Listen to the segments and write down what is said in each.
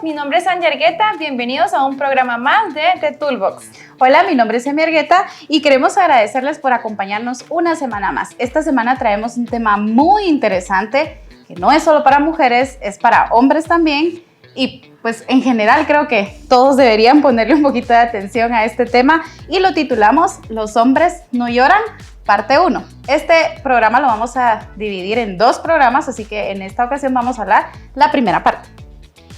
mi nombre es Anja Argueta, bienvenidos a un programa más de The Toolbox. Hola, mi nombre es Emi Argueta y queremos agradecerles por acompañarnos una semana más. Esta semana traemos un tema muy interesante que no es solo para mujeres, es para hombres también y pues en general creo que todos deberían ponerle un poquito de atención a este tema y lo titulamos Los hombres no lloran, parte 1. Este programa lo vamos a dividir en 2 programas, así que en esta ocasión vamos a hablar la primera parte.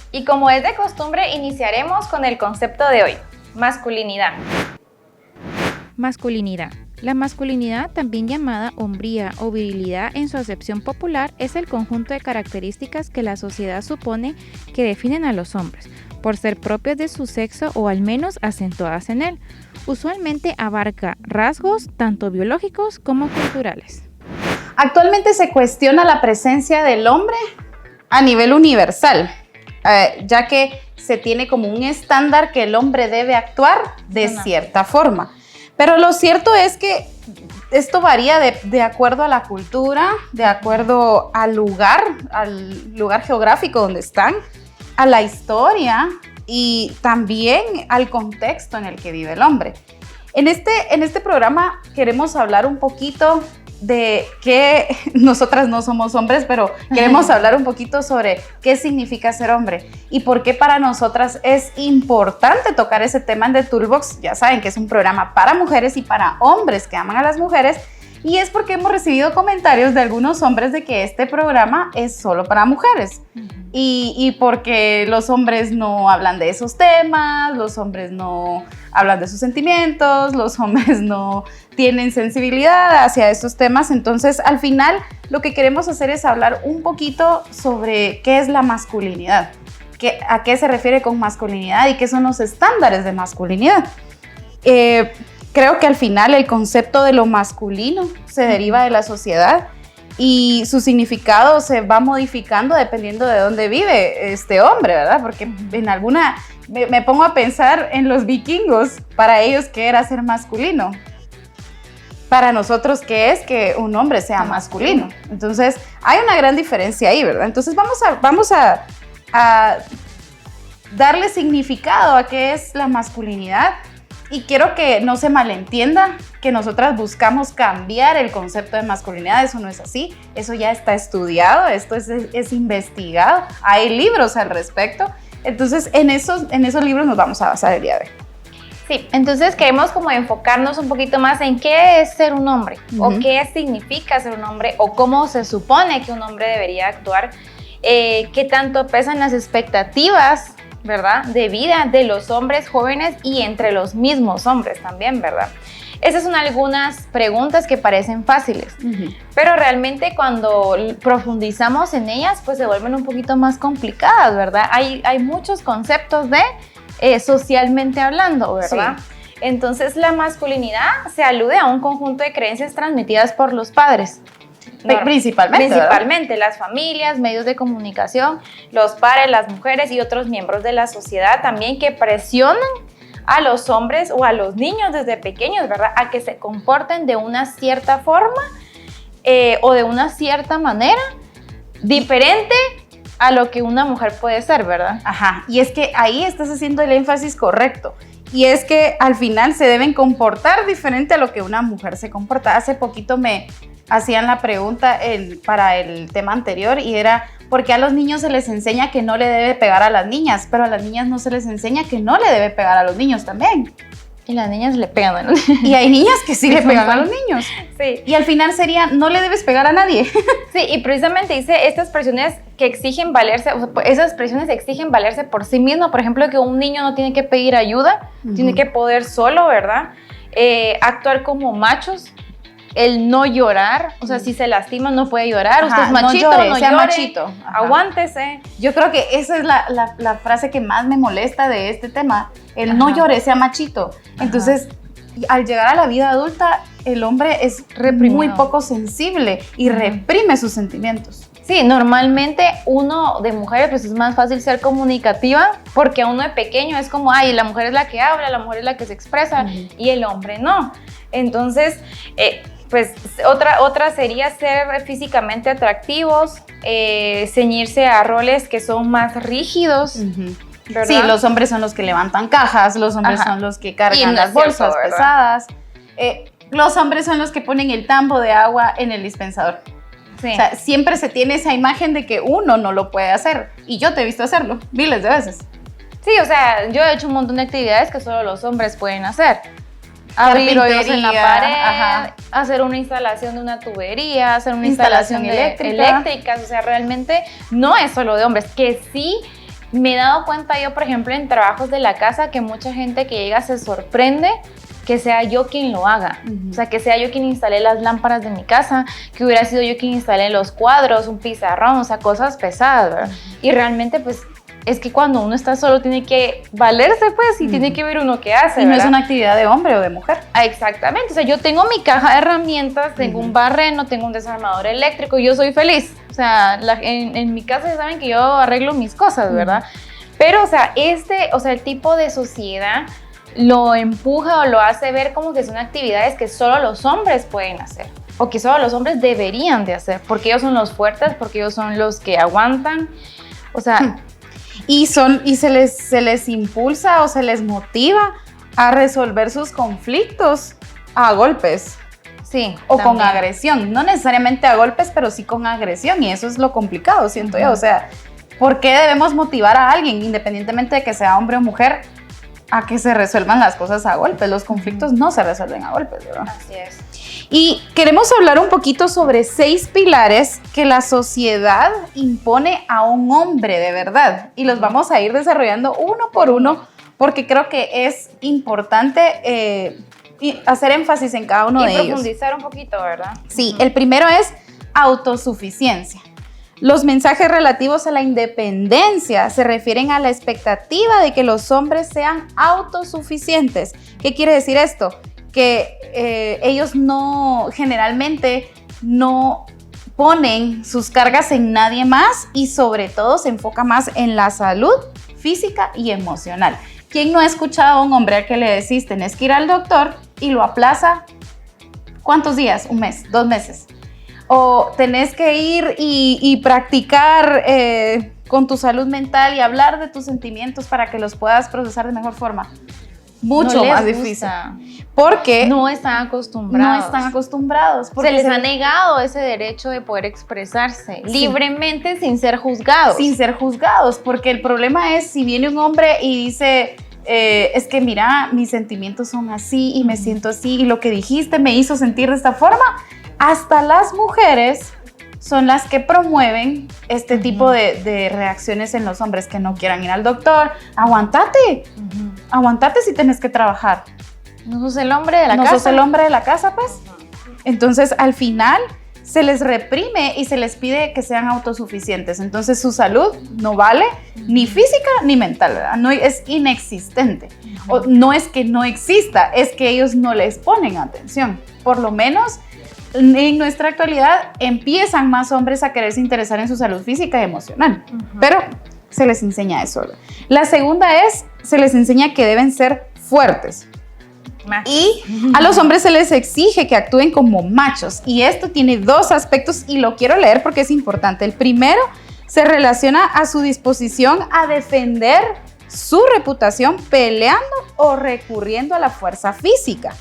Y como es de costumbre, iniciaremos con el concepto de hoy, masculinidad. Masculinidad. La masculinidad, también llamada hombría o virilidad en su acepción popular, es el conjunto de características que la sociedad supone que definen a los hombres, por ser propias de su sexo o al menos acentuadas en él. Usualmente abarca rasgos tanto biológicos como culturales. Actualmente se cuestiona la presencia del hombre a nivel universal, ya que se tiene como un estándar que el hombre debe actuar de cierta forma. Pero lo cierto es que esto varía de acuerdo a la cultura, de acuerdo al lugar geográfico donde están, a la historia y también al contexto en el que vive el hombre. En este programa queremos hablar un poquito de que nosotras no somos hombres, pero queremos hablar un poquito sobre qué significa ser hombre y por qué para nosotras es importante tocar ese tema en The Toolbox. Ya saben que es un programa para mujeres y para hombres que aman a las mujeres, y es porque hemos recibido comentarios de algunos hombres de que este programa es solo para mujeres. Y porque los hombres no hablan de esos temas, los hombres no hablan de sus sentimientos, los hombres no tienen sensibilidad hacia estos temas. Entonces, al final, lo que queremos hacer es hablar un poquito sobre qué es la masculinidad, a qué se refiere con masculinidad y qué son los estándares de masculinidad. Creo que al final el concepto de lo masculino se deriva de la sociedad y su significado se va modificando dependiendo de dónde vive este hombre, ¿verdad? Porque me pongo a pensar en los vikingos, para ellos, ¿qué era ser masculino? Para nosotros, ¿qué es que un hombre sea masculino? Entonces, hay una gran diferencia ahí, ¿verdad? Entonces, vamos a darle significado a qué es la masculinidad. Y quiero que no se malentienda que nosotras buscamos cambiar el concepto de masculinidad. Eso no es así, eso ya está estudiado, esto es investigado, hay libros al respecto. Entonces, en esos libros nos vamos a basar el día de hoy. Sí, entonces queremos como enfocarnos un poquito más en qué es ser un hombre, o qué significa ser un hombre, o cómo se supone que un hombre debería actuar, qué tanto pesan las expectativas, ¿verdad?, de vida de los hombres jóvenes y entre los mismos hombres también, ¿verdad? Esas son algunas preguntas que parecen fáciles, pero realmente cuando profundizamos en ellas, pues se vuelven un poquito más complicadas, ¿verdad? Hay muchos conceptos de socialmente hablando, ¿verdad? Sí. Entonces, la masculinidad se alude a un conjunto de creencias transmitidas por los padres. Principalmente las familias, medios de comunicación, los padres, las mujeres y otros miembros de la sociedad también, que presionan a los hombres o a los niños desde pequeños, ¿verdad?, a que se comporten de una cierta forma o de una cierta manera diferente a lo que una mujer puede ser, ¿verdad? Ajá, y es que ahí estás haciendo el énfasis correcto. Y es que al final se deben comportar diferente a lo que una mujer se comporta. Hace poquito me hacían la pregunta para el tema anterior y era ¿por qué a los niños se les enseña que no le debe pegar a las niñas, pero a las niñas no se les enseña que no le debe pegar a los niños también? Y las niñas le pegan a los niños. Y hay niñas que sí le pegan a los niños. Sí. Y al final sería, no le debes pegar a nadie. Sí, y precisamente dice estas expresiones que exigen valerse, o sea, esas expresiones exigen valerse por sí mismo. Por ejemplo, que un niño no tiene que pedir ayuda, tiene que poder solo, ¿verdad? Actuar como machos. El no llorar, o sea, si se lastima no puede llorar. Usted es machito, no llore, machito. Aguántese. Yo creo que esa es la frase que más me molesta de este tema, el no llore, sea machito. Entonces, al llegar a la vida adulta, el hombre es muy poco sensible y reprime sus sentimientos. Sí, normalmente uno de mujeres pues es más fácil ser comunicativa porque a uno de pequeño es como, ay, la mujer es la que habla, la mujer es la que se expresa y el hombre no. Entonces, pues otra sería ser físicamente atractivos, ceñirse a roles que son más rígidos, ¿verdad? Sí, los hombres son los que levantan cajas, los hombres son los que cargan las bolsas pesadas, los hombres son los que ponen el tambo de agua en el dispensador. Sí. O sea, siempre se tiene esa imagen de que uno no lo puede hacer. Y yo te he visto hacerlo miles de veces. Sí, o sea, yo he hecho un montón de actividades que solo los hombres pueden hacer. Abrir hoyos en la pared, hacer una instalación de una tubería, hacer una instalación eléctrica. O sea, realmente no es solo de hombres. Que sí me he dado cuenta yo, por ejemplo, en trabajos de la casa, que mucha gente que llega se sorprende que sea yo quien lo haga. O sea, que sea yo quien instale las lámparas de mi casa, que hubiera sido yo quien instale los cuadros, un pizarrón, o sea, cosas pesadas, ¿verdad? Y realmente, pues, es que cuando uno está solo tiene que valerse, pues, y tiene que ver uno qué hace, y no ¿verdad? es una actividad de hombre o de mujer. Exactamente. O sea, yo tengo mi caja de herramientas, tengo un barreno, tengo un desarmador eléctrico, y yo soy feliz. O sea, en mi casa ya saben que yo arreglo mis cosas, ¿verdad? Pero, o sea, el tipo de sociedad lo empuja o lo hace ver como que son actividades que solo los hombres pueden hacer o que solo los hombres deberían de hacer porque ellos son los fuertes, porque ellos son los que aguantan, o sea... Y se les impulsa o se les motiva a resolver sus conflictos a golpes. Sí. O también con agresión, no necesariamente a golpes, pero sí con agresión, y eso es lo complicado, siento yo. O sea, ¿por qué debemos motivar a alguien, independientemente de que sea hombre o mujer, a que se resuelvan las cosas a golpes? Los conflictos no se resuelven a golpes, ¿verdad? Así es. Y queremos hablar un poquito sobre 6 pilares que la sociedad impone a un hombre de verdad. Y los vamos a ir desarrollando uno por uno, porque creo que es importante hacer énfasis en cada uno de ellos. Y profundizar un poquito, ¿verdad? Sí, el primero es autosuficiencia. Los mensajes relativos a la independencia se refieren a la expectativa de que los hombres sean autosuficientes. ¿Qué quiere decir esto? Que ellos generalmente no ponen sus cargas en nadie más y sobre todo se enfoca más en la salud física y emocional. ¿Quién no ha escuchado a un hombre al que le decís tenés que ir al doctor y lo aplaza? ¿Cuántos días? ¿Un mes? ¿2 meses? O tenés que ir y practicar con tu salud mental y hablar de tus sentimientos para que los puedas procesar de mejor forma. Mucho más difícil. Porque no están acostumbrados. No están acostumbrados. Se les ha negado ese derecho de poder expresarse libremente sin ser juzgados. Sin ser juzgados, porque el problema es si viene un hombre y dice... es que mira, mis sentimientos son así y me siento así y lo que dijiste me hizo sentir de esta forma. Hasta las mujeres son las que promueven este tipo de reacciones en los hombres que no quieran ir al doctor. Aguantate, aguantate si tienes que trabajar. No sos el hombre de la casa. No sos el hombre de la casa, pues. Entonces, al final, se les reprime y se les pide que sean autosuficientes. Entonces, su salud no vale ni física ni mental, ¿verdad? No, es inexistente. O no es que no exista, es que ellos no les ponen atención. Por lo menos... en nuestra actualidad empiezan más hombres a quererse interesar en su salud física y emocional, pero se les enseña eso. La segunda es, se les enseña que deben ser fuertes. Y a los hombres se les exige que actúen como machos. Y esto tiene 2 aspectos y lo quiero leer porque es importante. El primero se relaciona a su disposición a defender su reputación peleando o recurriendo a la fuerza física.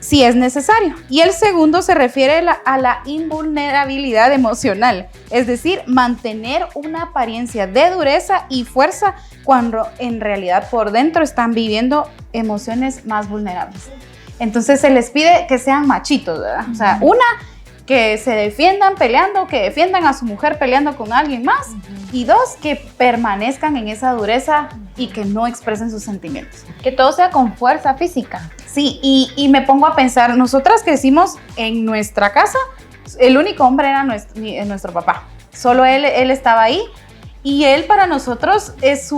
Si es necesario. Y el segundo se refiere a la invulnerabilidad emocional, es decir, mantener una apariencia de dureza y fuerza cuando en realidad por dentro están viviendo emociones más vulnerables. Entonces se les pide que sean machitos, ¿verdad? O sea, que se defiendan peleando, que defiendan a su mujer peleando con alguien más, y 2, que permanezcan en esa dureza y que no expresen sus sentimientos. Que todo sea con fuerza física. Sí, y me pongo a pensar, nosotras crecimos en nuestra casa, el único hombre era nuestro papá, solo él estaba ahí, y él para nosotros es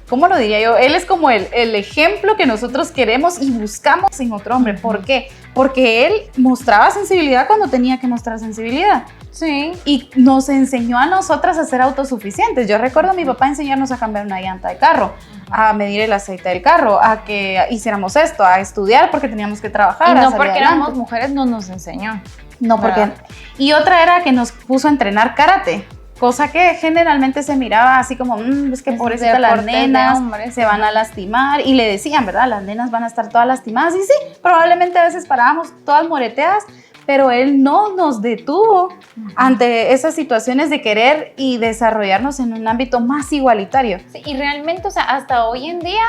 ¿cómo lo diría yo? Él es como el ejemplo que nosotros queremos y buscamos en otro hombre. ¿Por qué? Porque él mostraba sensibilidad cuando tenía que mostrar sensibilidad. Sí. Y nos enseñó a nosotras a ser autosuficientes. Yo recuerdo a mi papá enseñarnos a cambiar una llanta de carro, a medir el aceite del carro, a que hiciéramos esto, a estudiar porque teníamos que trabajar. Y no porque éramos mujeres no nos enseñó. No, porque... Y otra era que nos puso a entrenar karate. cosa que generalmente se miraba así como, es que pobrecita las nenas, se van a lastimar, y le decían, ¿verdad? Las nenas van a estar todas lastimadas, y sí, probablemente a veces parábamos todas moreteadas, pero él no nos detuvo ante esas situaciones de querer y desarrollarnos en un ámbito más igualitario. Sí, y realmente, o sea, hasta hoy en día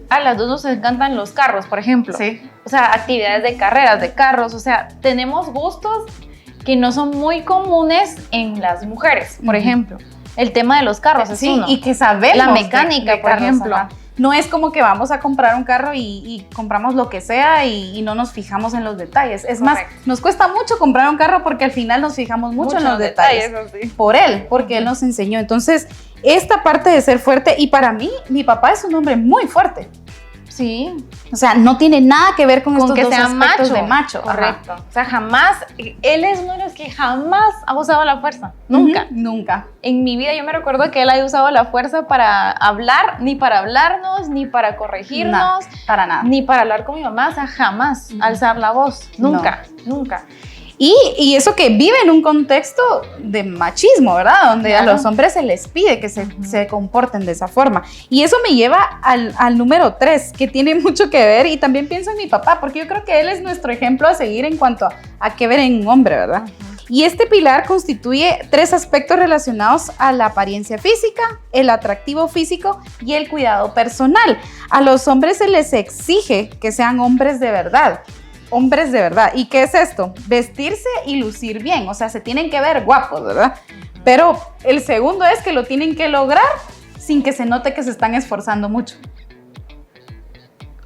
a las dos nos encantan los carros, por ejemplo. Sí. O sea, actividades de carreras, de carros, o sea, tenemos gustos que no son muy comunes en las mujeres, por ejemplo. El tema de los carros es uno. Y que sabemos la mecánica, de por carros, ejemplo. Ajá. No es como que vamos a comprar un carro y compramos lo que sea y no nos fijamos en los detalles. Es más, nos cuesta mucho comprar un carro porque al final nos fijamos mucho en los detalles. Sí. Por él, porque él nos enseñó. Entonces, esta parte de ser fuerte, y para mí, mi papá es un hombre muy fuerte. Sí. O sea, no tiene nada que ver con estos que dos sea aspectos macho. de macho. Correcto. Ajá. O sea, jamás, él es uno de los que jamás ha usado la fuerza. Nunca. Nunca. En mi vida yo me recuerdo que él haya usado la fuerza para hablar, ni para hablarnos, ni para corregirnos. Para nada. Ni para hablar con mi mamá, o sea, jamás alzar la voz. Nunca, nunca. Y eso que vive en un contexto de machismo, ¿verdad? Donde a los hombres se les pide que se comporten de esa forma. Y eso me lleva al número 3, que tiene mucho que ver, y también pienso en mi papá, porque yo creo que él es nuestro ejemplo a seguir en cuanto a qué ver en un hombre, ¿verdad? Y este pilar constituye 3 aspectos relacionados a la apariencia física, el atractivo físico y el cuidado personal. A los hombres se les exige que sean hombres de verdad. Hombres de verdad. ¿Y qué es esto? Vestirse y lucir bien. O sea, se tienen que ver guapos, ¿verdad? Pero el segundo es que lo tienen que lograr sin que se note que se están esforzando mucho.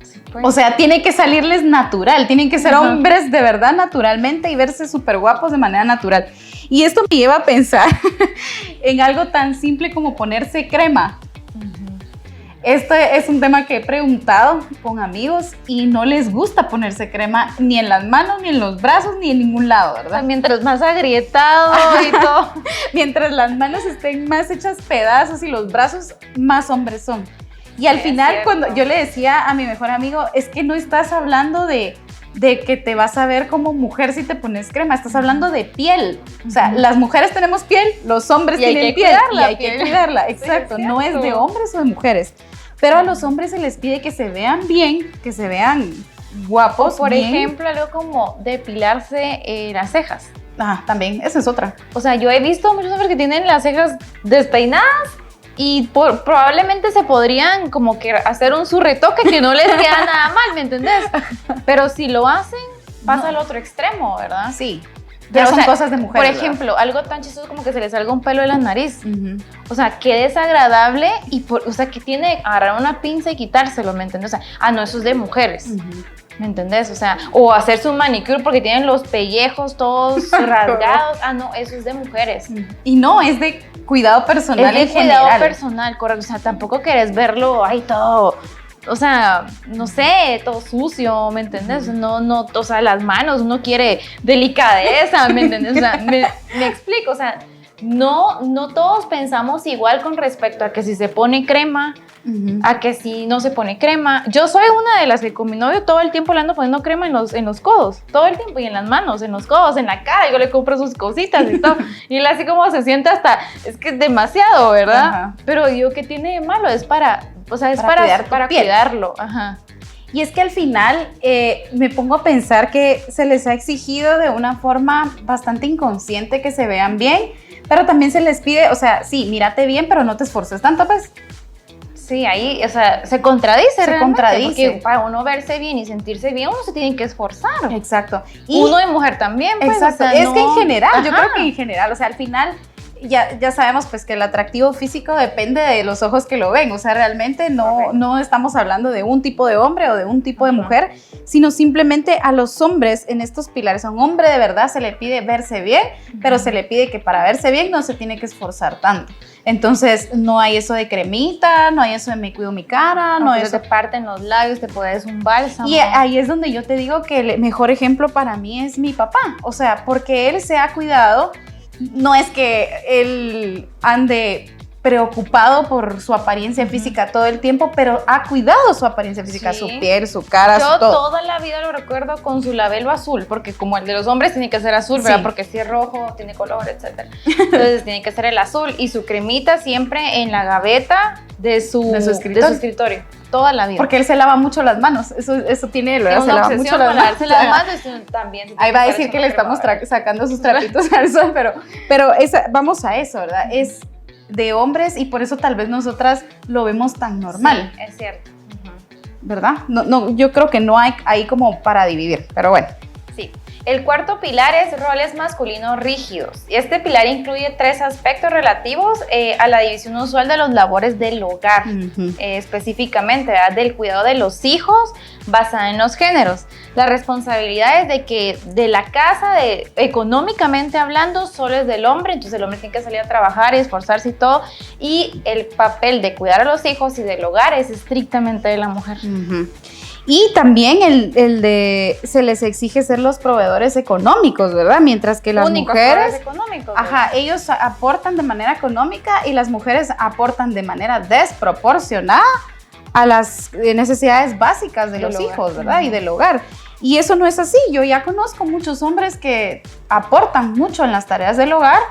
Sí, pues. O sea, tiene que salirles natural. Tienen que ser hombres de verdad naturalmente y verse súper guapos de manera natural. Y esto me lleva a pensar en algo tan simple como ponerse crema. Este es un tema que he preguntado con amigos y no les gusta ponerse crema ni en las manos, ni en los brazos, ni en ningún lado, ¿verdad? O sea, mientras más agrietado y todo. Mientras las manos estén más hechas pedazos y los brazos más hombres son. Y al final, cuando yo le decía a mi mejor amigo, es que no estás hablando de que te vas a ver como mujer si te pones crema, estás hablando de piel. O sea, las mujeres tenemos piel, los hombres tienen piel y hay que cuidarla. Exacto, sí, no es de hombres o de mujeres. Pero a los hombres se les pide que se vean bien, que se vean guapos. O por ejemplo, algo como depilarse las cejas. También, esa es otra. O sea, yo he visto muchos hombres que tienen las cejas despeinadas y probablemente se podrían como que hacer su retoque que no les queda nada mal, ¿me entendés? Pero si lo hacen, pasa al otro extremo, ¿verdad? Sí. Ya son cosas de mujeres. Por ejemplo, algo tan chistoso como que se le salga un pelo de la nariz. O sea, qué desagradable y, o sea, que tiene que agarrar una pinza y quitárselo, ¿me entiendes? O sea, no, eso es de mujeres. ¿Me entendés? O sea, o hacerse un manicure porque tienen los pellejos todos rasgados. No, eso es de mujeres. Y no, es de cuidado personal en general. Es de cuidado personal, correcto. O sea, tampoco querés verlo ahí todo... O sea, no sé, todo sucio, ¿me entiendes? No, o sea, las manos, uno quiere delicadeza, ¿me entiendes? O sea, me explico, o sea, no todos pensamos igual con respecto a que si se pone crema, a que si no se pone crema. Yo soy una de las que con mi novio todo el tiempo le ando poniendo crema en los codos, todo el tiempo, y en las manos, en los codos, en la cara, yo le compro sus cositas y todo, y él así como se siente hasta, es que es demasiado, ¿verdad? Pero yo, ¿qué tiene de malo? Es para... O sea, es para cuidarlo. Y es que al final me pongo a pensar que se les ha exigido de una forma bastante inconsciente que se vean bien, pero también se les pide, o sea, sí, mírate bien, pero no te esforces tanto, pues. Sí, ahí, o sea, se contradice. Se contradice. Porque para uno verse bien y sentirse bien, uno se tiene que esforzar. Exacto. Y uno de mujer también, pues. Exacto. O sea, es que en general, yo creo que en general, o sea, al final... Ya sabemos pues que el atractivo físico depende de los ojos que lo ven, o sea, realmente no estamos hablando de un tipo de hombre o de un tipo de mujer, sino simplemente a los hombres en estos pilares. A un hombre de verdad se le pide verse bien, pero se le pide que para verse bien no se tiene que esforzar tanto. Entonces no hay eso de cremita, no hay eso de me cuido mi cara, no hay eso. Te parten los labios, te pones un bálsamo. Y ahí es donde yo te digo que el mejor ejemplo para mí es mi papá, o sea, porque él se ha cuidado. No es que él ande preocupado por su apariencia física todo el tiempo, pero ha cuidado su apariencia física, Sí. su piel, su cara, Yo su todo. toda la vida lo recuerdo con su labelo azul, porque como el de los hombres tiene que ser azul, ¿verdad? Sí. Porque si es rojo, tiene color, etc. Entonces tiene que ser el azul. Y su cremita siempre en la gaveta de su escritorio. Toda la vida. Porque él se lava mucho las manos, eso tiene él, ¿verdad? Tiene Se una lava mucho obsesión las con manos. lavarse las manos y también. se Ahí tiene va a que decir estar que le echando estamos crema, sacando sus trapitos al sol, pero vamos a eso, ¿verdad? Es de hombres y por eso tal vez nosotras lo vemos tan normal, sí, es cierto. ¿verdad? No, yo creo que no hay ahí como para dividir, pero bueno. Sí. El cuarto pilar es roles masculinos rígidos. Y este pilar incluye 3 aspectos relativos a la división usual de los labores del hogar, específicamente, ¿verdad? Del cuidado de los hijos, basada en los géneros. La responsabilidad es de la casa, económicamente hablando, solo es del hombre, entonces el hombre tiene que salir a trabajar y esforzarse y todo. Y el papel de cuidar a los hijos y del hogar es estrictamente de la mujer. Y también el de se les exige ser los proveedores económicos, ¿verdad? Mientras que las Únicos mujeres, proveedores económicos, ¿verdad? ellos aportan de manera económica y las mujeres aportan de manera desproporcionada a las necesidades básicas de Del los hogar. hijos, ¿verdad? Y del hogar. Y eso no es así. Yo ya conozco muchos hombres que aportan mucho en las tareas del hogar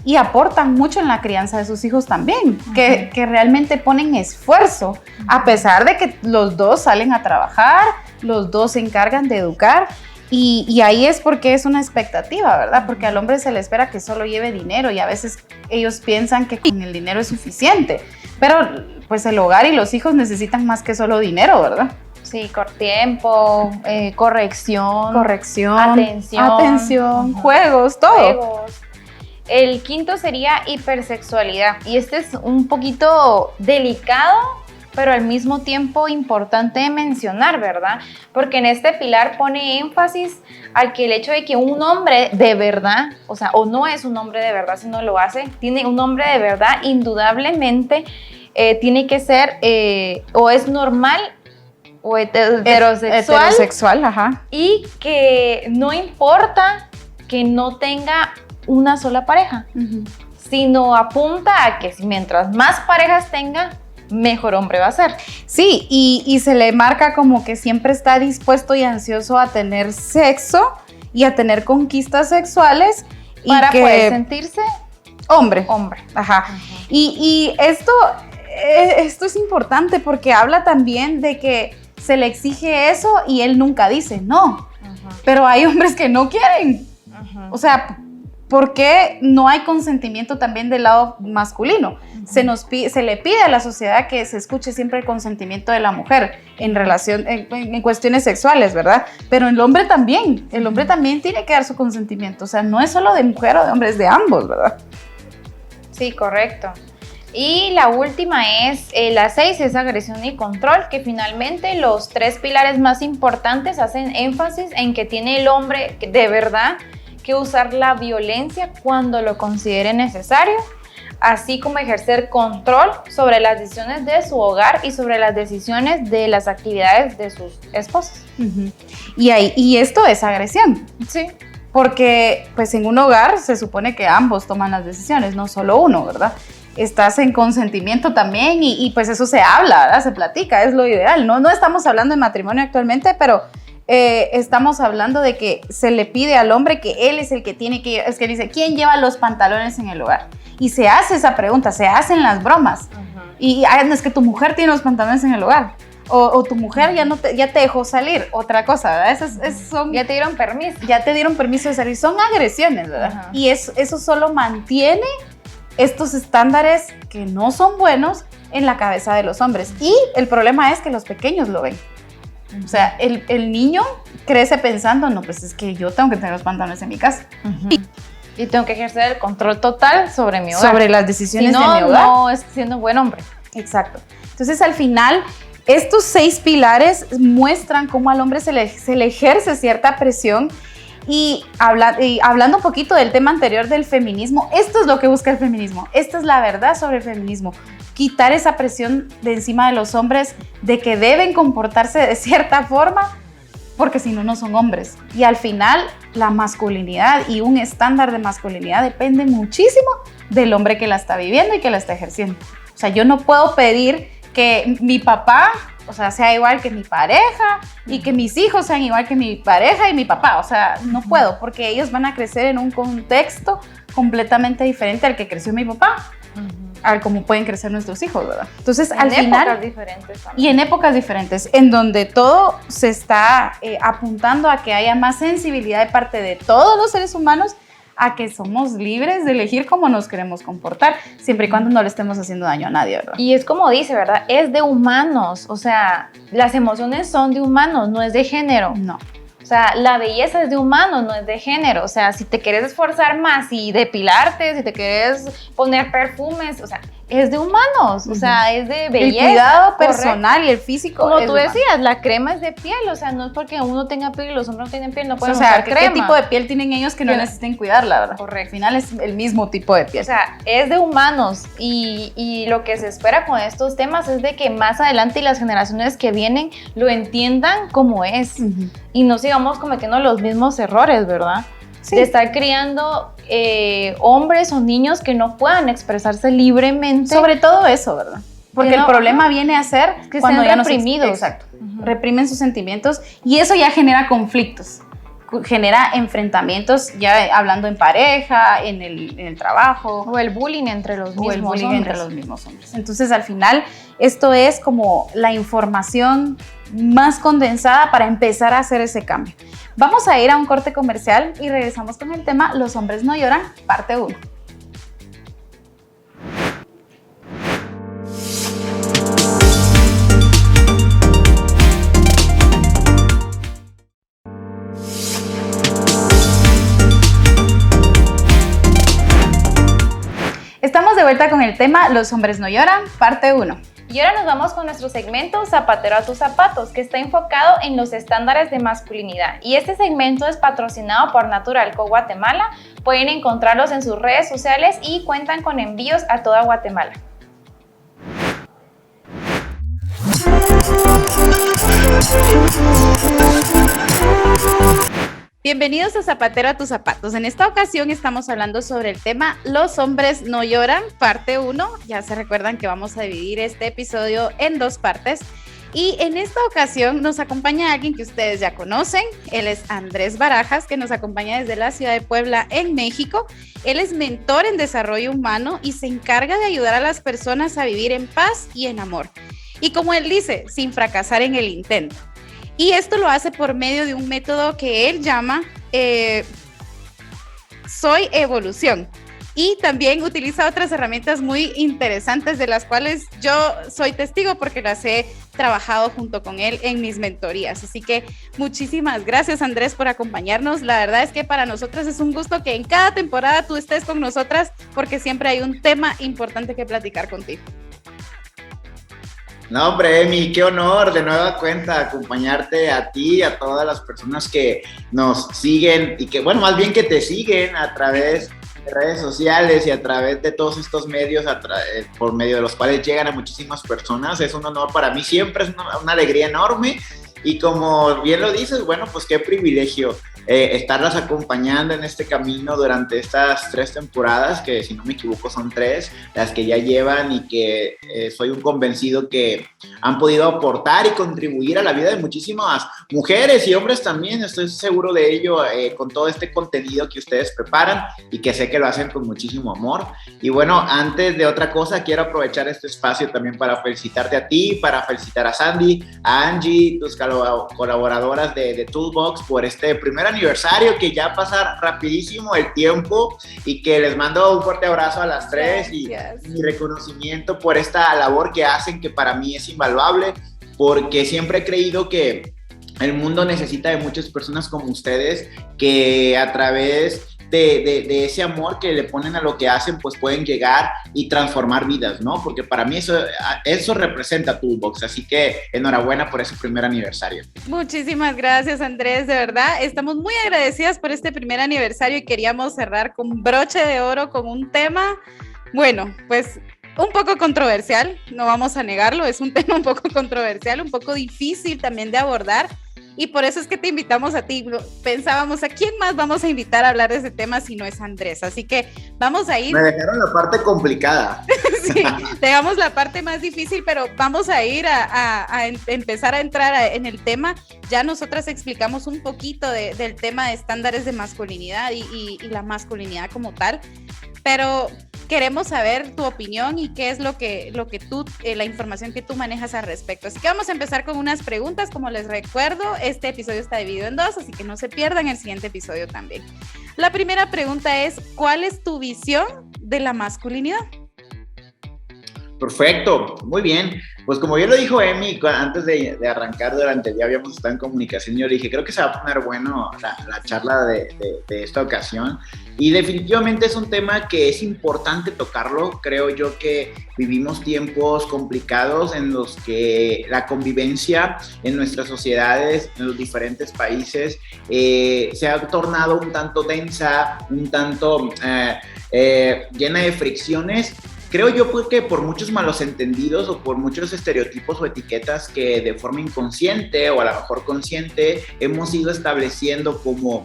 y aportan mucho en la crianza de sus hijos también, que realmente ponen esfuerzo, a pesar de que los dos salen a trabajar, los dos se encargan de educar, y ahí es porque es una expectativa, ¿verdad? Porque al hombre se le espera que solo lleve dinero y a veces ellos piensan que con el dinero es suficiente, pero pues el hogar y los hijos necesitan más que solo dinero, ¿verdad? Sí, tiempo, corrección, atención, juegos, todo. juegos. El quinto sería hipersexualidad, y este es un poquito delicado, pero al mismo tiempo importante de mencionar, ¿verdad? Porque en este pilar pone énfasis al que el hecho de que un hombre de verdad, o sea, o no es un hombre de verdad si no lo hace, tiene un hombre de verdad, indudablemente tiene que ser o es normal o heterosexual, ajá. y que no importa que no tenga una sola pareja, sino apunta a que mientras más parejas tenga, mejor hombre va a ser. Sí, y se le marca como que siempre está dispuesto y ansioso a tener sexo y a tener conquistas sexuales Para y que poder sentirse hombre. Ajá. Y esto es importante porque habla también de que se le exige eso y él nunca dice no. Pero hay hombres que no quieren. O sea, ¿por qué no hay consentimiento también del lado masculino? Se le pide a la sociedad que se escuche siempre el consentimiento de la mujer en cuestiones sexuales, ¿verdad? Pero el hombre también tiene que dar su consentimiento. O sea, no es solo de mujer o de hombre, es de ambos, ¿verdad? Sí, correcto. Y la última es la 6, es agresión y control, que finalmente los 3 pilares más importantes hacen énfasis en que tiene el hombre de verdad que usar la violencia cuando lo considere necesario, así como ejercer control sobre las decisiones de su hogar y sobre las decisiones de las actividades de sus esposos. Y esto es agresión. Sí. Porque pues en un hogar se supone que ambos toman las decisiones, no solo uno, ¿verdad? Estás en consentimiento también y pues eso se habla, ¿verdad? Se platica, es lo ideal. No estamos hablando de matrimonio actualmente, pero estamos hablando de que se le pide al hombre que él es el que tiene que, es que dice, ¿quién lleva los pantalones en el hogar? Y se hace esa pregunta, se hacen las bromas. Y es que tu mujer tiene los pantalones en el hogar. O tu mujer ya te dejó salir, otra cosa, ¿verdad? Ya te dieron permiso. Ya te dieron permiso de salir, son agresiones, ¿verdad? Y eso solo mantiene estos estándares que no son buenos en la cabeza de los hombres. Y el problema es que los pequeños lo ven. O sea, el niño crece pensando, no, pues es que yo tengo que tener los pantalones en mi casa. Y tengo que ejercer el control total sobre mi hogar. Sobre las decisiones de mi hogar. no es siendo un buen hombre. Exacto. Entonces, al final, estos 6 pilares muestran cómo al hombre se le ejerce cierta presión. Y hablando un poquito del tema anterior del feminismo, esto es lo que busca el feminismo. Esta es la verdad sobre el feminismo. Quitar esa presión de encima de los hombres de que deben comportarse de cierta forma porque si no, no son hombres. Y al final, la masculinidad y un estándar de masculinidad depende muchísimo del hombre que la está viviendo y que la está ejerciendo. O sea, yo no puedo pedir que mi papá, o sea, sea igual que mi pareja y que mis hijos sean igual que mi pareja y mi papá. O sea, no puedo, porque ellos van a crecer en un contexto completamente diferente al que creció mi papá, al cómo pueden crecer nuestros hijos, ¿verdad? Entonces, al final... En épocas diferentes también. Y en épocas diferentes, en donde todo se está apuntando a que haya más sensibilidad de parte de todos los seres humanos, a que somos libres de elegir cómo nos queremos comportar, siempre y cuando no le estemos haciendo daño a nadie, ¿verdad? Y es como dice, ¿verdad? Es de humanos, o sea, las emociones son de humanos, no es de género. No. O sea, la belleza es de humanos, no es de género. O sea, si te quieres esforzar más y depilarte, si te quieres poner perfumes, o sea, es de humanos, o sea, es de belleza. El cuidado correcto. personal y el físico. Como es tú humano. decías, la crema es de piel, o sea, no es porque uno tenga piel y los hombres no tienen piel, no pueden O sea, usar ¿qué crema. tipo de piel tienen ellos que no necesiten cuidarla, verdad? Correcto. Al final es el mismo tipo de piel. O sea, es de humanos y lo que se espera con estos temas es de que más adelante y las generaciones que vienen lo entiendan como es y no sigamos cometiendo los mismos errores, ¿verdad? Sí. De estar criando hombres o niños que no puedan expresarse libremente. Sobre todo eso, ¿verdad? Porque Que no, el problema viene a ser que cuando sean ya reprimidos. Exacto. Reprimen sus sentimientos y eso ya genera conflictos, genera enfrentamientos, ya hablando en pareja, en el trabajo. O el bullying entre los mismos O el bullying hombres. entre los mismos hombres. Entonces, al final, esto es como la información más condensada para empezar a hacer ese cambio. Vamos a ir a un corte comercial y regresamos con el tema Los hombres no lloran, parte 1. Estamos de vuelta con el tema Los hombres no lloran, parte 1. Y ahora nos vamos con nuestro segmento Zapatero a tus zapatos, que está enfocado en los estándares de masculinidad. Y este segmento es patrocinado por Natural Co Guatemala. Pueden encontrarlos en sus redes sociales y cuentan con envíos a toda Guatemala. Bienvenidos a Zapatero a tus zapatos. En esta ocasión estamos hablando sobre el tema Los hombres no lloran, parte 1. Ya se recuerdan que vamos a dividir este episodio en 2 partes. Y en esta ocasión nos acompaña alguien que ustedes ya conocen. Él es Andrés Barajas, que nos acompaña desde la ciudad de Puebla, en México. Él es mentor en desarrollo humano y se encarga de ayudar a las personas a vivir en paz y en amor. Y como él dice, sin fracasar en el intento. Y esto lo hace por medio de un método que él llama Soy Evolución. Y también utiliza otras herramientas muy interesantes de las cuales yo soy testigo porque las he trabajado junto con él en mis mentorías. Así que muchísimas gracias, Andrés, por acompañarnos. La verdad es que para nosotras es un gusto que en cada temporada tú estés con nosotras porque siempre hay un tema importante que platicar contigo. No, hombre, Emi, qué honor de nueva cuenta acompañarte a ti y a todas las personas que nos siguen y que, bueno, más bien que te siguen a través de redes sociales y a través de todos estos medios por medio de los cuales llegan a muchísimas personas. Es un honor para mí, siempre es una alegría enorme y como bien lo dices, bueno, pues qué privilegio estarlas acompañando en este camino durante estas 3 temporadas, que si no me equivoco son 3 las que ya llevan y que soy un convencido que han podido aportar y contribuir a la vida de muchísimas mujeres y hombres también, estoy seguro de ello, con todo este contenido que ustedes preparan y que sé que lo hacen con muchísimo amor. Y bueno, antes de otra cosa, quiero aprovechar este espacio también para felicitarte a ti, para felicitar a Sandy, a Angie, tus colaboradoras de Toolbox por este primer aniversario, que ya pasa rapidísimo el tiempo y que les mando un fuerte abrazo a las 3 y mi reconocimiento por esta labor que hacen, que para mí es invaluable, porque siempre he creído que el mundo necesita de muchas personas como ustedes que a través de ese amor que le ponen a lo que hacen, pues pueden llegar y transformar vidas, ¿no? Porque para mí eso representa Toolbox, así que enhorabuena por ese primer aniversario. Muchísimas gracias, Andrés, de verdad, estamos muy agradecidas por este primer aniversario y queríamos cerrar con broche de oro con un tema, bueno, pues un poco controversial, no vamos a negarlo, es un tema un poco controversial, un poco difícil también de abordar, y por eso es que te invitamos a ti. Pensábamos, ¿a quién más vamos a invitar a hablar de ese tema si no es Andrés? Así que vamos a ir. Me dejaron la parte complicada. Sí, dejamos la parte más difícil, pero vamos a ir a empezar a entrar en el tema. Ya nosotras explicamos un poquito del tema de estándares de masculinidad y la masculinidad como tal, pero queremos saber tu opinión y qué es lo que tú, la información que tú manejas al respecto. Así que vamos a empezar con unas preguntas. Como les recuerdo, este episodio está dividido en 2, así que no se pierdan el siguiente episodio también. La primera pregunta es, ¿cuál es tu visión de la masculinidad? Perfecto, muy bien. Pues como bien lo dijo Emi, antes de arrancar durante el día habíamos estado en comunicación, yo le dije, creo que se va a poner bueno la charla de esta ocasión, y definitivamente es un tema que es importante tocarlo. Creo yo que vivimos tiempos complicados en los que la convivencia en nuestras sociedades, en los diferentes países, se ha tornado un tanto densa, un tanto llena de fricciones. Creo yo que por muchos malos entendidos o por muchos estereotipos o etiquetas que de forma inconsciente o a lo mejor consciente hemos ido estableciendo como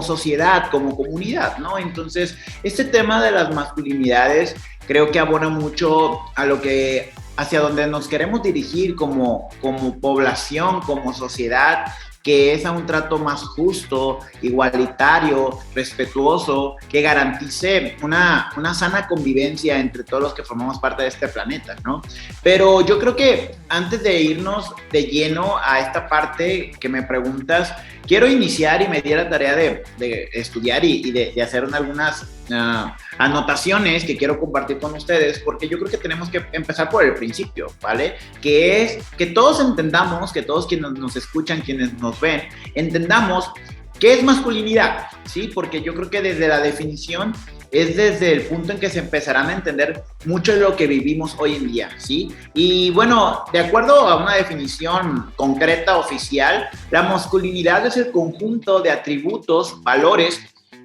sociedad, como comunidad, ¿no? Entonces, este tema de las masculinidades creo que abona mucho a hacia donde nos queremos dirigir como población, como sociedad, que es a un trato más justo, igualitario, respetuoso, que garantice una sana convivencia entre todos los que formamos parte de este planeta, ¿no? Pero yo creo que antes de irnos de lleno a esta parte que me preguntas, quiero iniciar y me di la tarea de estudiar y de hacer algunas anotaciones que quiero compartir con ustedes, porque yo creo que tenemos que empezar por el principio, ¿vale? Que es que todos entendamos, que todos quienes nos escuchan, quienes nos ven, entendamos qué es masculinidad, ¿sí? Porque yo creo que desde la definición es desde el punto en que se empezarán a entender mucho de lo que vivimos hoy en día, ¿sí? Y bueno, de acuerdo a una definición concreta, oficial, la masculinidad es el conjunto de atributos, valores,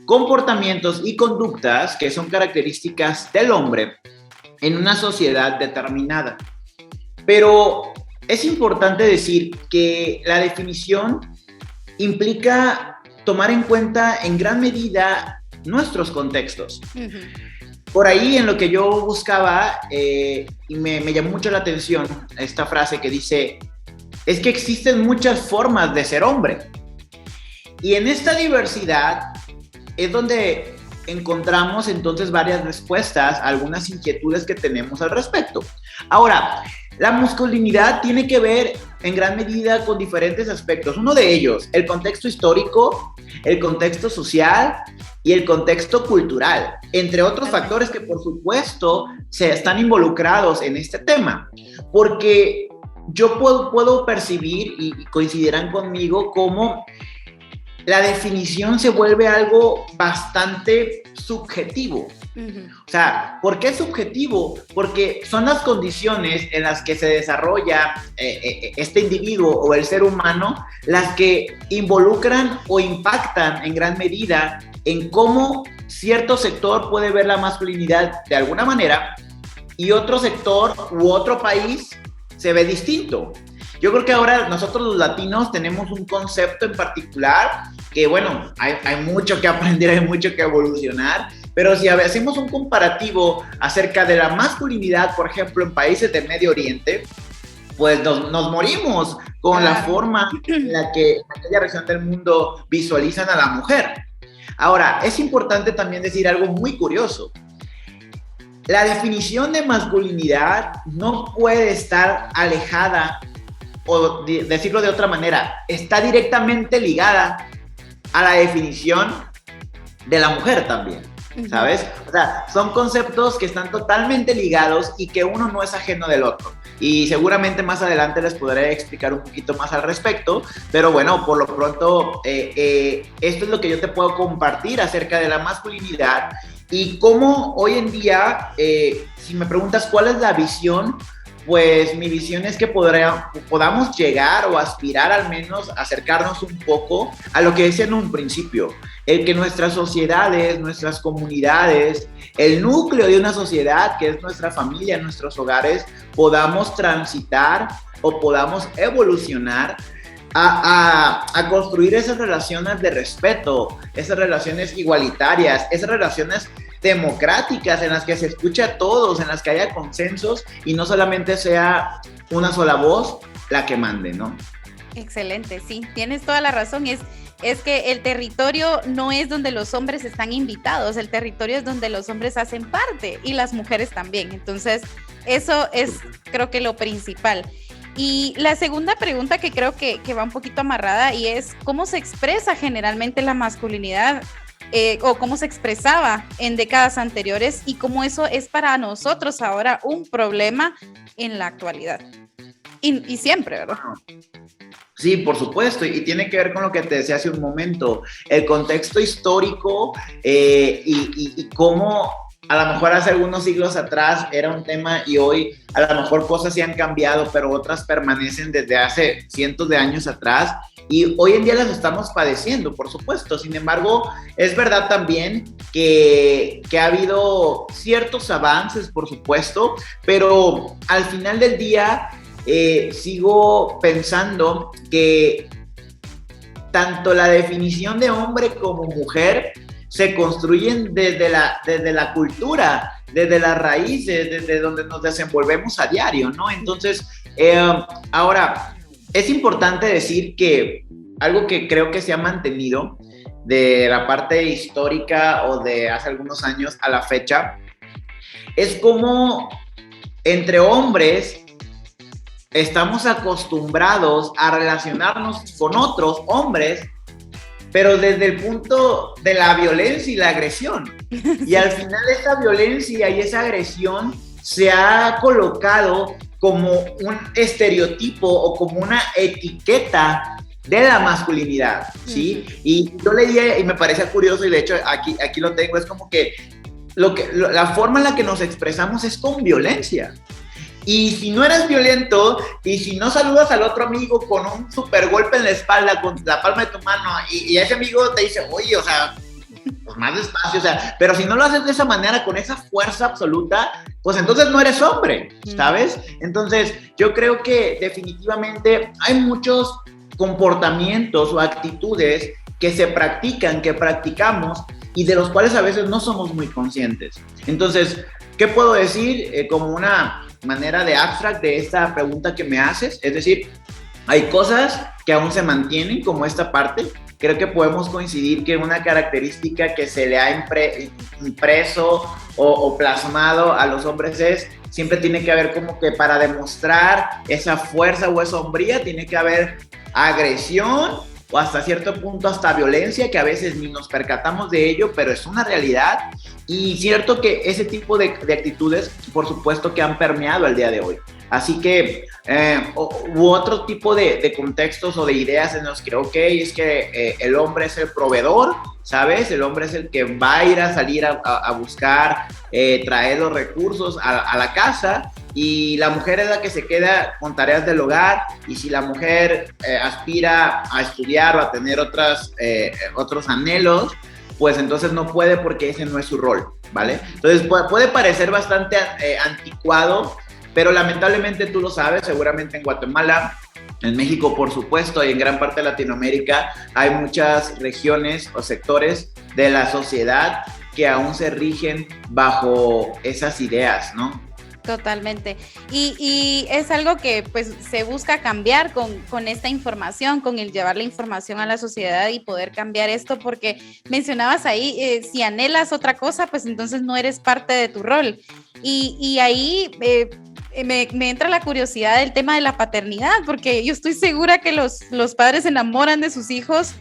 comportamientos y conductas que son características del hombre en una sociedad determinada. Pero es importante decir que la definición implica tomar en cuenta en gran medida nuestros contextos. Por ahí en lo que yo buscaba, y me llamó mucho la atención esta frase que dice, es que existen muchas formas de ser hombre. Y en esta diversidad es donde encontramos entonces varias respuestas a algunas inquietudes que tenemos al respecto. Ahora, la masculinidad tiene que ver en gran medida con diferentes aspectos. Uno de ellos, el contexto histórico, el contexto social y el contexto cultural, entre otros factores que por supuesto se están involucrados en este tema. Porque yo puedo percibir, y coincidirán conmigo, como la definición se vuelve algo bastante subjetivo. O sea, ¿por qué subjetivo? Porque son las condiciones en las que se desarrolla este individuo o el ser humano las que involucran o impactan en gran medida en cómo cierto sector puede ver la masculinidad de alguna manera y otro sector u otro país se ve distinto. Yo creo que ahora nosotros los latinos tenemos un concepto en particular que, bueno, hay mucho que aprender, hay mucho que evolucionar, pero si hacemos un comparativo acerca de la masculinidad, por ejemplo, en países del Medio Oriente, pues nos morimos con la forma en la que en aquella región del mundo visualizan a la mujer. Ahora, es importante también decir algo muy curioso. La definición de masculinidad no puede estar alejada, o decirlo de otra manera, está directamente ligada a la definición de la mujer también, ¿sabes? O sea, son conceptos que están totalmente ligados y que uno no es ajeno del otro. Y seguramente más adelante les podré explicar un poquito más al respecto, pero bueno, por lo pronto, esto es lo que yo te puedo compartir acerca de la masculinidad y cómo hoy en día, si me preguntas cuál es la visión, pues mi visión es que podamos llegar o aspirar al menos a acercarnos un poco a lo que decía en un principio, el que nuestras sociedades, nuestras comunidades, el núcleo de una sociedad que es nuestra familia, nuestros hogares, podamos transitar o podamos evolucionar a construir esas relaciones de respeto, esas relaciones igualitarias, esas relaciones democráticas en las que se escuche a todos, en las que haya consensos y no solamente sea una sola voz la que mande, ¿no? Excelente, sí, tienes toda la razón. Es que el territorio no es donde los hombres están invitados, el territorio es donde los hombres hacen parte y las mujeres también. Entonces, eso es, creo que lo principal. Y la segunda pregunta que creo que va un poquito amarrada y es ¿cómo se expresa generalmente la masculinidad o cómo se expresaba en décadas anteriores y cómo eso es para nosotros ahora un problema en la actualidad? Y siempre, ¿verdad? Sí, por supuesto, y tiene que ver con lo que te decía hace un momento, el contexto histórico y cómo a lo mejor hace algunos siglos atrás era un tema y hoy a lo mejor cosas sí han cambiado, pero otras permanecen desde hace cientos de años atrás y hoy en día las estamos padeciendo, por supuesto. Sin embargo, es verdad también que ha habido ciertos avances, por supuesto, pero al final del día sigo pensando que tanto la definición de hombre como mujer se construyen desde la cultura, desde las raíces, desde donde nos desenvolvemos a diario, ¿no? Entonces, ahora, es importante decir que algo que creo que se ha mantenido de la parte histórica o de hace algunos años a la fecha, es como entre hombres estamos acostumbrados a relacionarnos con otros hombres, pero desde el punto de la violencia y la agresión. Y al final esa violencia y esa agresión se ha colocado como un estereotipo o como una etiqueta de la masculinidad, ¿sí? Y yo leía y me parecía curioso, y de hecho aquí lo tengo, es como que la forma en la que nos expresamos es con violencia. Y si no eres violento, y si no saludas al otro amigo con un super golpe en la espalda, con la palma de tu mano, y ese amigo te dice, oye, o sea, pues más despacio, o sea, pero si no lo haces de esa manera, con esa fuerza absoluta, pues entonces no eres hombre, ¿sabes? Entonces, yo creo que definitivamente hay muchos comportamientos o actitudes que se practican, que practicamos, y de los cuales a veces no somos muy conscientes. Entonces, ¿qué puedo decir como una manera de abstract de esta pregunta que me haces? Es decir, hay cosas que aún se mantienen como esta parte. Creo que podemos coincidir que una característica que se le ha impreso o plasmado a los hombres es, siempre tiene que haber como que para demostrar esa fuerza o esa hombría, tiene que haber agresión o hasta cierto punto hasta violencia, que a veces ni nos percatamos de ello, pero es una realidad. Y cierto que ese tipo de actitudes, por supuesto que han permeado el día de hoy. Así que, u otro tipo de contextos o de ideas en los que, ok, es que el hombre es el proveedor, ¿sabes? El hombre es el que va a ir a salir a buscar, traer los recursos a la casa, y la mujer es la que se queda con tareas del hogar, y si la mujer aspira a estudiar o a tener otros anhelos, pues entonces no puede porque ese no es su rol, ¿vale? Entonces puede parecer bastante anticuado, pero lamentablemente tú lo sabes, seguramente en Guatemala, en México por supuesto, y en gran parte de Latinoamérica hay muchas regiones o sectores de la sociedad que aún se rigen bajo esas ideas, ¿no? Totalmente. Y es algo que pues se busca cambiar con esta información, con el llevar la información a la sociedad y poder cambiar esto, porque mencionabas ahí, si anhelas otra cosa, pues entonces no eres parte de tu rol. Y ahí me entra la curiosidad del tema de la paternidad, porque yo estoy segura que los padres se enamoran de sus hijos.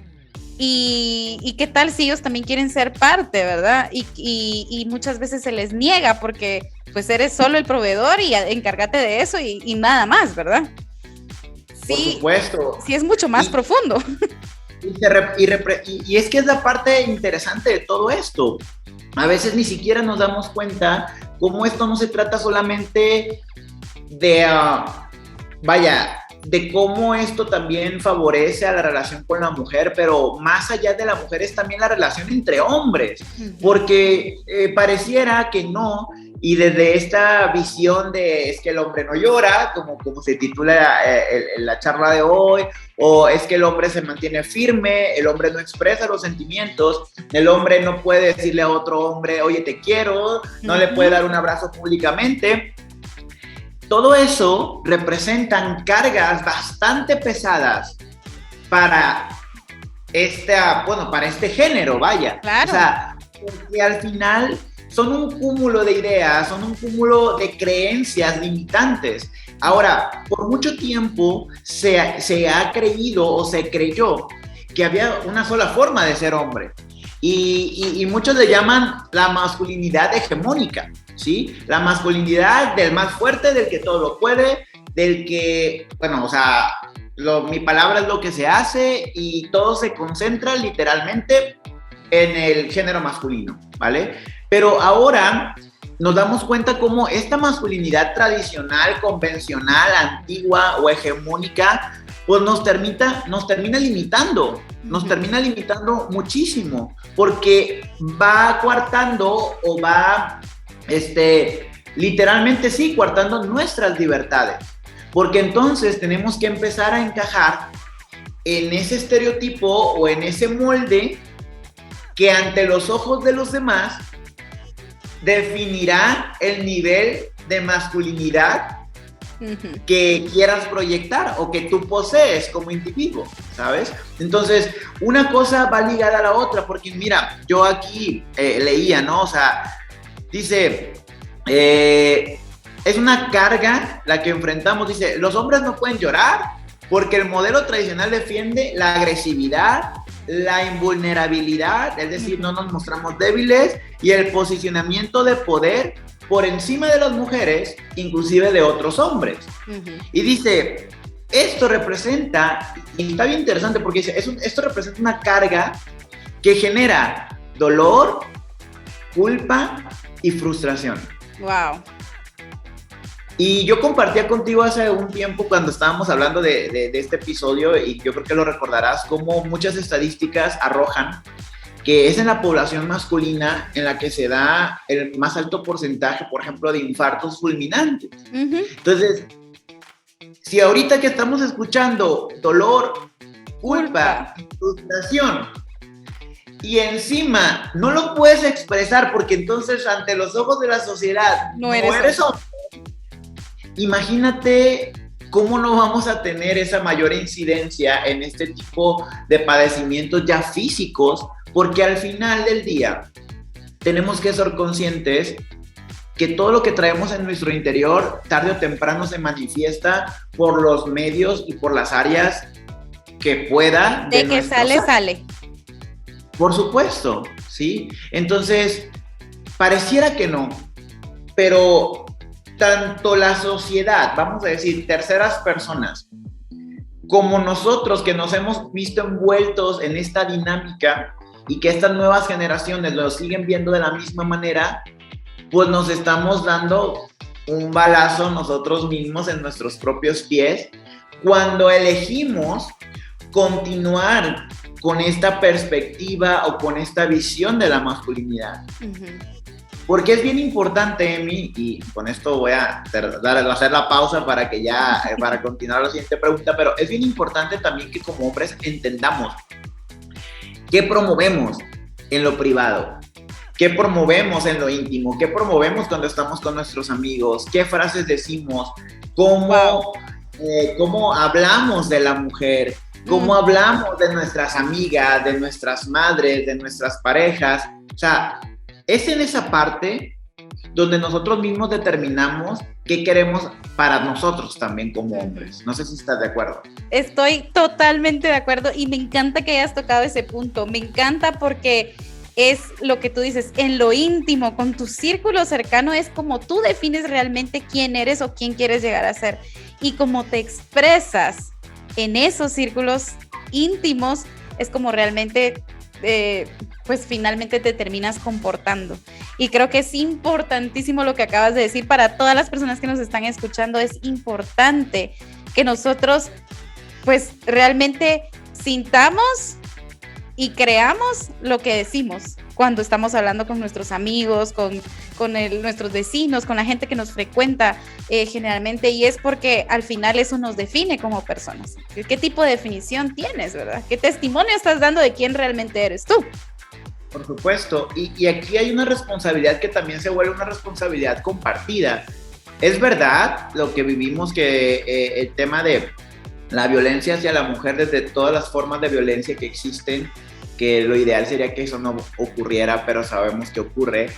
Y qué tal si ellos también quieren ser parte, ¿verdad? Y muchas veces se les niega porque pues eres solo el proveedor y encárgate de eso y nada más, ¿verdad? Sí, por supuesto. Sí, es mucho más profundo. Y es que es la parte interesante de todo esto. A veces ni siquiera nos damos cuenta cómo esto no se trata solamente de, de cómo esto también favorece a la relación con la mujer, pero más allá de la mujer es también la relación entre hombres, porque pareciera que no, Y desde esta visión de es que el hombre no llora, como se titula la charla de hoy, o es que el hombre se mantiene firme, el hombre no expresa los sentimientos, el hombre no puede decirle a otro hombre, oye, te quiero, no le puede dar un abrazo públicamente. Todo eso representan cargas bastante pesadas para este género, vaya. Claro. O sea, porque al final son un cúmulo de ideas, son un cúmulo de creencias limitantes. Ahora, por mucho tiempo se ha creído o se creyó que había una sola forma de ser hombre. Y muchos le llaman la masculinidad hegemónica, ¿sí? La masculinidad del más fuerte, del que todo lo puede, del que, bueno, o sea, mi palabra es lo que se hace y todo se concentra literalmente en el género masculino, ¿vale? Pero ahora nos damos cuenta cómo esta masculinidad tradicional, convencional, antigua o hegemónica, pues nos termina limitando, muchísimo, porque va coartando o va, literalmente sí, coartando nuestras libertades, porque entonces tenemos que empezar a encajar en ese estereotipo o en ese molde que ante los ojos de los demás definirá el nivel de masculinidad que quieras proyectar o que tú posees como individuo, ¿sabes? Entonces, una cosa va ligada a la otra, porque mira, yo aquí leía, ¿no? O sea, dice, es una carga la que enfrentamos, dice, los hombres no pueden llorar porque el modelo tradicional defiende la agresividad, la invulnerabilidad, es decir, no nos mostramos débiles, y el posicionamiento de poder por encima de las mujeres, inclusive de otros hombres. Y dice, esto representa, y está bien interesante porque dice, esto representa una carga que genera dolor, culpa y frustración. Wow. Y yo compartía contigo hace un tiempo cuando estábamos hablando de este episodio, y yo creo que lo recordarás, como muchas estadísticas arrojan que es en la población masculina en la que se da el más alto porcentaje, por ejemplo, de infartos fulminantes. Entonces, si ahorita que estamos escuchando dolor, culpa, frustración, y encima no lo puedes expresar porque entonces ante los ojos de la sociedad no eres hombre, imagínate cómo no vamos a tener esa mayor incidencia en este tipo de padecimientos ya físicos, porque al final del día tenemos que ser conscientes que todo lo que traemos en nuestro interior tarde o temprano se manifiesta por los medios y por las áreas que pueda. De que sale. Por supuesto, ¿sí? Entonces, pareciera que no, pero tanto la sociedad, vamos a decir, terceras personas, como nosotros que nos hemos visto envueltos en esta dinámica y que estas nuevas generaciones lo siguen viendo de la misma manera, pues nos estamos dando un balazo nosotros mismos en nuestros propios pies cuando elegimos continuar con esta perspectiva o con esta visión de la masculinidad. Porque es bien importante, Emi, y con esto voy a hacer la pausa para continuar la siguiente pregunta, pero es bien importante también que como hombres entendamos qué promovemos en lo privado, qué promovemos en lo íntimo, qué promovemos cuando estamos con nuestros amigos, qué frases decimos, cómo hablamos de la mujer, cómo hablamos de nuestras amigas, de nuestras madres, de nuestras parejas. O sea, es en esa parte donde nosotros mismos determinamos qué queremos para nosotros también como hombres. No sé si estás de acuerdo. Estoy totalmente de acuerdo y me encanta que hayas tocado ese punto. Me encanta porque es lo que tú dices, en lo íntimo, con tu círculo cercano, es como tú defines realmente quién eres o quién quieres llegar a ser. Y como te expresas en esos círculos íntimos, es como realmente pues finalmente te terminas comportando. Y creo que es importantísimo lo que acabas de decir para todas las personas que nos están escuchando. Es importante que nosotros pues realmente sintamos y creamos lo que decimos cuando estamos hablando con nuestros amigos, con nuestros vecinos, con la gente que nos frecuenta generalmente, y es porque al final eso nos define como personas. ¿Qué tipo de definición tienes, verdad? ¿Qué testimonio estás dando de quién realmente eres tú? Por supuesto, y aquí hay una responsabilidad que también se vuelve una responsabilidad compartida. Es verdad lo que vivimos, que el tema de la violencia hacia la mujer, desde todas las formas de violencia que existen, que lo ideal sería que eso no ocurriera, pero sabemos que ocurre.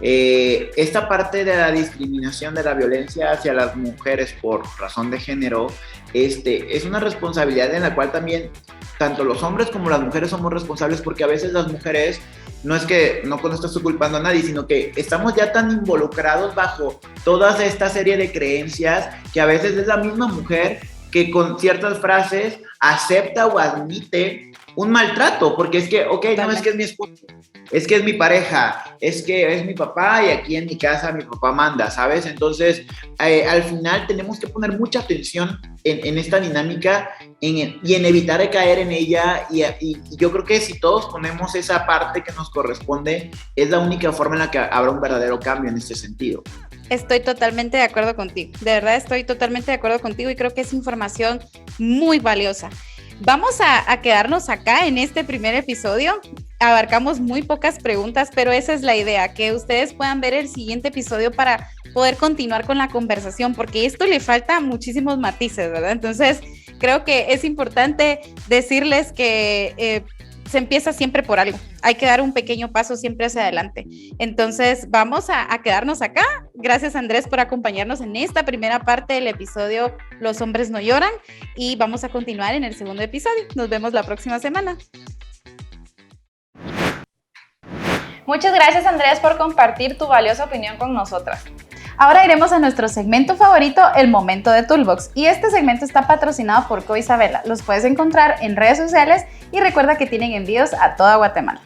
Esta parte de la discriminación, de la violencia hacia las mujeres por razón de género, es una responsabilidad en la cual también tanto los hombres como las mujeres somos responsables, porque a veces las mujeres, no es que no con esto estoy culpando a nadie, sino que estamos ya tan involucrados bajo toda esta serie de creencias que a veces es la misma mujer que con ciertas frases acepta o admite un maltrato, porque es que, ok, no, es que es mi esposo, es que es mi pareja, es que es mi papá y aquí en mi casa mi papá manda, ¿sabes? Entonces, al final tenemos que poner mucha atención en esta dinámica y en evitar de caer en ella, y yo creo que si todos ponemos esa parte que nos corresponde, es la única forma en la que habrá un verdadero cambio en este sentido. Estoy totalmente de acuerdo contigo, de verdad estoy totalmente de acuerdo contigo y creo que es información muy valiosa. Vamos a quedarnos acá en este primer episodio. Abarcamos muy pocas preguntas, pero esa es la idea, que ustedes puedan ver el siguiente episodio para poder continuar con la conversación, porque esto le falta muchísimos matices, ¿verdad? Entonces, creo que es importante decirles que se empieza siempre por algo. Hay que dar un pequeño paso siempre hacia adelante. Entonces, vamos a quedarnos acá. Gracias, Andrés, por acompañarnos en esta primera parte del episodio Los hombres no lloran, y vamos a continuar en el segundo episodio. Nos vemos la próxima semana. Muchas gracias, Andrés, por compartir tu valiosa opinión con nosotras. Ahora iremos a nuestro segmento favorito, el momento de Toolbox. Y este segmento está patrocinado por Co Isabela. Los puedes encontrar en redes sociales y recuerda que tienen envíos a toda Guatemala.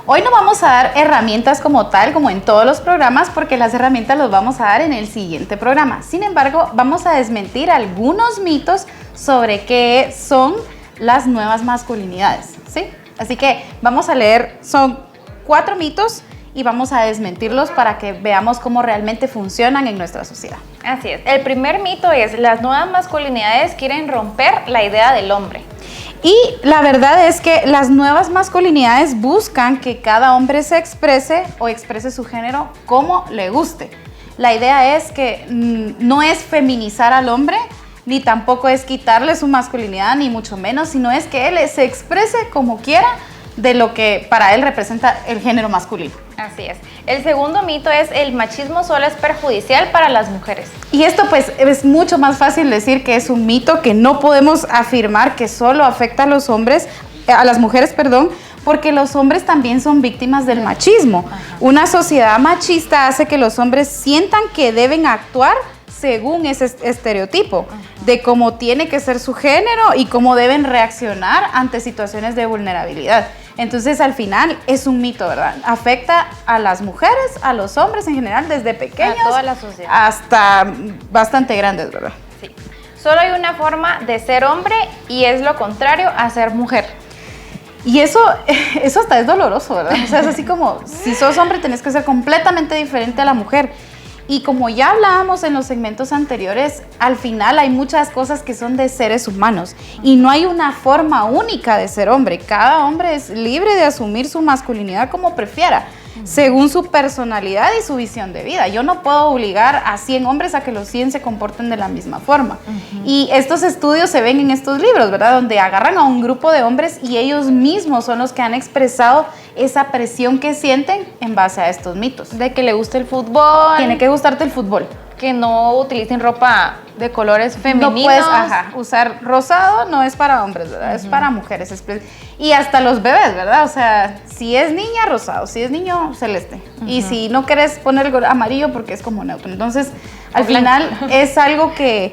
Hoy no vamos a dar herramientas como tal, como en todos los programas, porque las herramientas las vamos a dar en el siguiente programa. Sin embargo, vamos a desmentir algunos mitos sobre qué son las nuevas masculinidades, ¿sí? Así que vamos a leer, son 4 mitos y vamos a desmentirlos para que veamos cómo realmente funcionan en nuestra sociedad. Así es. El primer mito es: las nuevas masculinidades quieren romper la idea del hombre. Y la verdad es que las nuevas masculinidades buscan que cada hombre se exprese o exprese su género como le guste. La idea es que no es feminizar al hombre, ni tampoco es quitarle su masculinidad, ni mucho menos, sino es que él se exprese como quiera de lo que para él representa el género masculino. Así es. El segundo mito es: el machismo solo es perjudicial para las mujeres. Y esto pues es mucho más fácil decir que es un mito, que no podemos afirmar que solo afecta a los hombres, a las mujeres, perdón, porque los hombres también son víctimas del machismo. Ajá. Una sociedad machista hace que los hombres sientan que deben actuar según ese estereotipo de cómo tiene que ser su género y cómo deben reaccionar ante situaciones de vulnerabilidad. Entonces, al final, es un mito, ¿verdad? Afecta a las mujeres, a los hombres en general, desde pequeños a toda la sociedad, hasta bastante grandes, ¿verdad? Sí. Solo hay una forma de ser hombre y es lo contrario a ser mujer. Y eso hasta es doloroso, ¿verdad? O sea, es así como, si sos hombre tenés que ser completamente diferente a la mujer. Y como ya hablábamos en los segmentos anteriores, al final hay muchas cosas que son de seres humanos y no hay una forma única de ser hombre. Cada hombre es libre de asumir su masculinidad como prefiera, según su personalidad y su visión de vida. Yo no puedo obligar a 100 hombres a que los 100 se comporten de la misma forma. Y estos estudios se ven en estos libros, ¿verdad? Donde agarran a un grupo de hombres y ellos mismos son los que han expresado esa presión que sienten en base a estos mitos. De que le guste el fútbol. Tiene que gustarte el fútbol. Que no utilicen ropa de colores femeninos. No puedes usar rosado, no es para hombres, ¿verdad? Es para mujeres. Y hasta los bebés, ¿verdad? O sea, si es niña, rosado. Si es niño, celeste. Y si no quieres poner amarillo porque es como neutro. Entonces, al final es algo que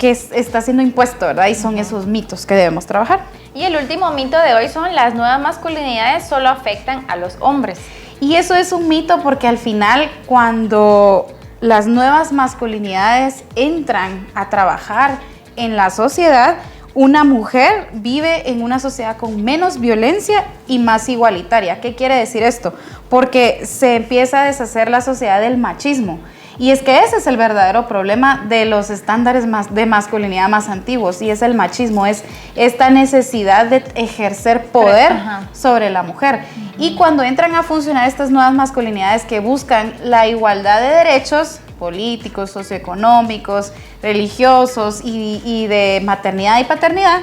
está siendo impuesto, ¿verdad? Y son esos mitos que debemos trabajar. Y el último mito de hoy son: las nuevas masculinidades solo afectan a los hombres. Y eso es un mito porque al final, cuando las nuevas masculinidades entran a trabajar en la sociedad, una mujer vive en una sociedad con menos violencia y más igualitaria. ¿Qué quiere decir esto? Porque se empieza a deshacer la sociedad del machismo. Y es que ese es el verdadero problema de los estándares de masculinidad más antiguos, y es el machismo, es esta necesidad de ejercer poder sobre la mujer. Y cuando entran a funcionar estas nuevas masculinidades que buscan la igualdad de derechos políticos, socioeconómicos, religiosos y de maternidad y paternidad,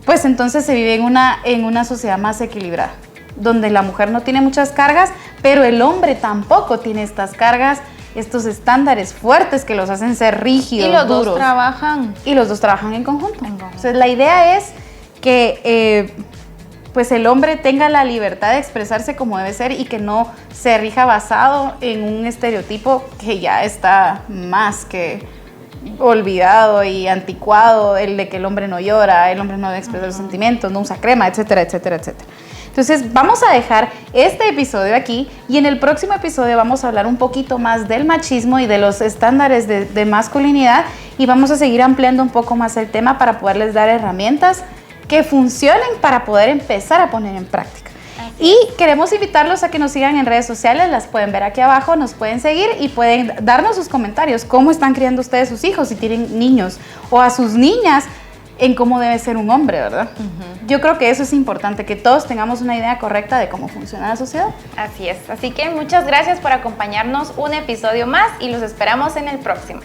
pues entonces se vive en una sociedad más equilibrada, donde la mujer no tiene muchas cargas, pero el hombre tampoco tiene estas cargas, estos estándares fuertes que los hacen ser rígidos, y los duros. dos trabajan. Y los dos trabajan en conjunto. Entonces la idea es que pues el hombre tenga la libertad de expresarse como debe ser y que no se rija basado en un estereotipo que ya está más que olvidado y anticuado, el de que el hombre no llora, el hombre no debe expresar sus sentimientos, no usa crema, etcétera, etcétera, etcétera. Entonces vamos a dejar este episodio aquí y en el próximo episodio vamos a hablar un poquito más del machismo y de los estándares de masculinidad, y vamos a seguir ampliando un poco más el tema para poderles dar herramientas que funcionen para poder empezar a poner en práctica. Y queremos invitarlos a que nos sigan en redes sociales, las pueden ver aquí abajo, nos pueden seguir y pueden darnos sus comentarios, cómo están criando ustedes sus hijos, si tienen niños, o a sus niñas, en cómo debe ser un hombre, ¿verdad? Yo creo que eso es importante, que todos tengamos una idea correcta de cómo funciona la sociedad. Así es, así que muchas gracias por acompañarnos un episodio más y los esperamos en el próximo.